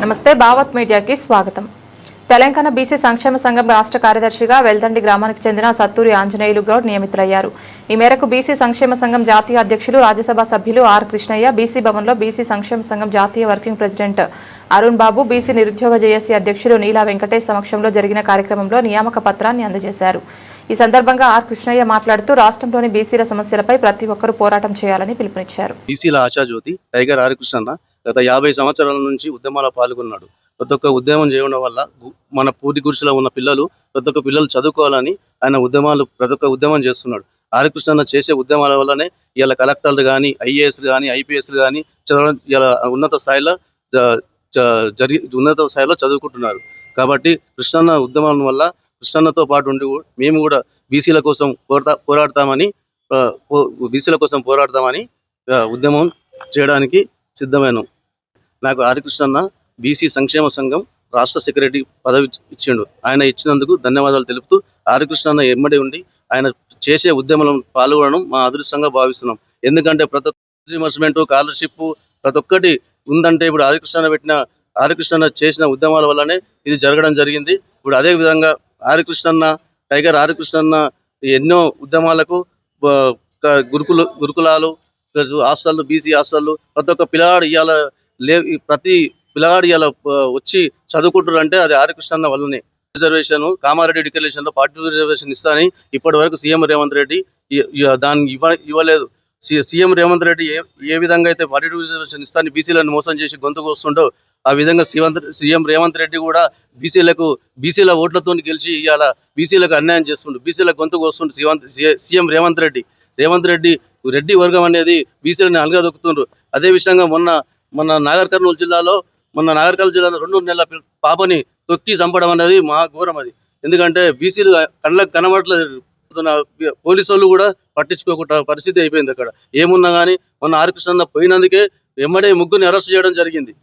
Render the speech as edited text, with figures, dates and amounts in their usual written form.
నమస్తే భావత్ మీడియాకి స్వాగతం. తెలంగాణ బీసీ సంక్షేమ సంఘం రాష్ట్ర కార్యదర్శిగా వెల్దండి గ్రామానికి చెందిన సత్తూరి ఆంజనేయులు గౌడ్ నియమితులయ్యారు. ఈ మేరకు బీసీ సంక్షేమ సంఘం జాతీయ అధ్యక్షులు రాజ్యసభ సభ్యులు ఆర్ కృష్ణయ్య బీసీ భవన్లో బీసీ సంక్షేమ సంఘం జాతీయ వర్కింగ్ ప్రెసిడెంట్ అరుణ్ బాబు, బీసీ నిరుద్యోగ జేఏసీ అధ్యక్షులు నీలా వెంకటేష్ సమక్షంలో జరిగిన కార్యక్రమంలో నియామక పత్రాన్ని అందజేశారు. ఈ సందర్భంగా ఆర్ కృష్ణయ్య మాట్లాడుతూ రాష్ట్రంలోని బీసీల సమస్యలపై ప్రతి ఒక్కరూ పోరాటం చేయాలని పిలుపునిచ్చారు. బీసీల ఆశాజ్యోతి టైగర్ ఆర్ కృష్ణన్న గత 50 సంవత్సరాల నుంచి ఉద్యమాల్లో పాల్గొన్నాడు. ప్రతి ఒక్క ఉద్యమం చేయడం వల్ల మన పూర్తి గుడిసెలో ఉన్న పిల్లలు ప్రతి ఒక్క పిల్లలు చదువుకోవాలని ఆయన ప్రతి ఒక్క ఉద్యమం చేస్తున్నాడు. ఆర్ కృష్ణన్న చేసే ఉద్యమాల వల్లనే ఇలా కలెక్టర్లు కానీ, ఐఏఎస్లు కానీ, ఐపీఎస్లు కానీ చదవడం ఇలా ఉన్నత స్థాయిలో చదువుకుంటున్నారు. కాబట్టి కృష్ణన్న ఉద్యమం వల్ల కృష్ణన్నతో పాటు ఉండి మేము కూడా బీసీల కోసం పోరాడతామని ఉద్యమం చేయడానికి సిద్ధమైనాం. నాకు ఆర్ కృష్ణన్న బీసీ సంక్షేమ సంఘం రాష్ట్ర సెక్రటరీ పదవి ఇచ్చిండు. ఆయన ఇచ్చినందుకు ధన్యవాదాలు తెలుపుతూ ఆర్ కృష్ణన్న ఎమ్మడి ఉండి ఆయన చేసే ఉద్యమంలో పాల్గొనడం మా అదృష్టంగా భావిస్తున్నాం. ఎందుకంటే ప్రతి ఒక్క రిమర్స్మెంట్, స్కాలర్షిప్ ప్రతి ఒక్కటి ఉందంటే ఇప్పుడు ఆర్ కృష్ణన్న చేసిన ఉద్యమాల వల్లనే ఇది జరగడం జరిగింది. ఇప్పుడు అదే విధంగా టైగర్ ఆర్ కృష్ణన్న ఎన్నో ఉద్యమాలకు గురుకులాలు, హాస్టళ్ళు, బీసీ హాస్టళ్ళు ప్రతి ఒక్క ప్రతి పిల్లగాడు ఇవాళ వచ్చి చదువుకుంటారు అంటే అది ఆర్ కృష్ణన్న వల్లనే. రిజర్వేషన్ కామారెడ్డి డిక్లరేషన్ లో 42 రిజర్వేషన్ ఇస్తానని ఇప్పటి వరకు సీఎం రేవంత్ రెడ్డి దాన్ని ఇవ్వలేదు. సీఎం రేవంత్ రెడ్డి ఏ విధంగా అయితే 42 రిజర్వేషన్ ఇస్తానని బీసీలను మోసం చేసి గొంతుకు వస్తుండో ఆ విధంగా సీఎం రేవంత్ రెడ్డి కూడా బీసీల ఓట్లతో గెలిచి ఇవాళ బీసీలకు అన్యాయం చేస్తుండు, బీసీల గొంతుకు వస్తుండు. సీఎం రేవంత్ రెడ్డి రెడ్డి వర్గం అనేది బీసీలని అలగదొక్కుతుండ్రు. అదే విషయంగా మొన్న నాగర్ కర్నూలు జిల్లాలో 2 నెలల పాపని తొక్కి చంపడం అనేది మహా ఘోరం. అది ఎందుకంటే బీసీలు కళ్ళకు కనబడట్లేదు. పోలీసు వాళ్ళు కూడా పట్టించుకోకుండా పరిస్థితి అయిపోయింది. అక్కడ ఏమున్నా కానీ మొన్న ఆర్ కృష్ణన్న పోయినందుకే ఎమ్మడే ముగ్గురిని అరెస్ట్ చేయడం జరిగింది.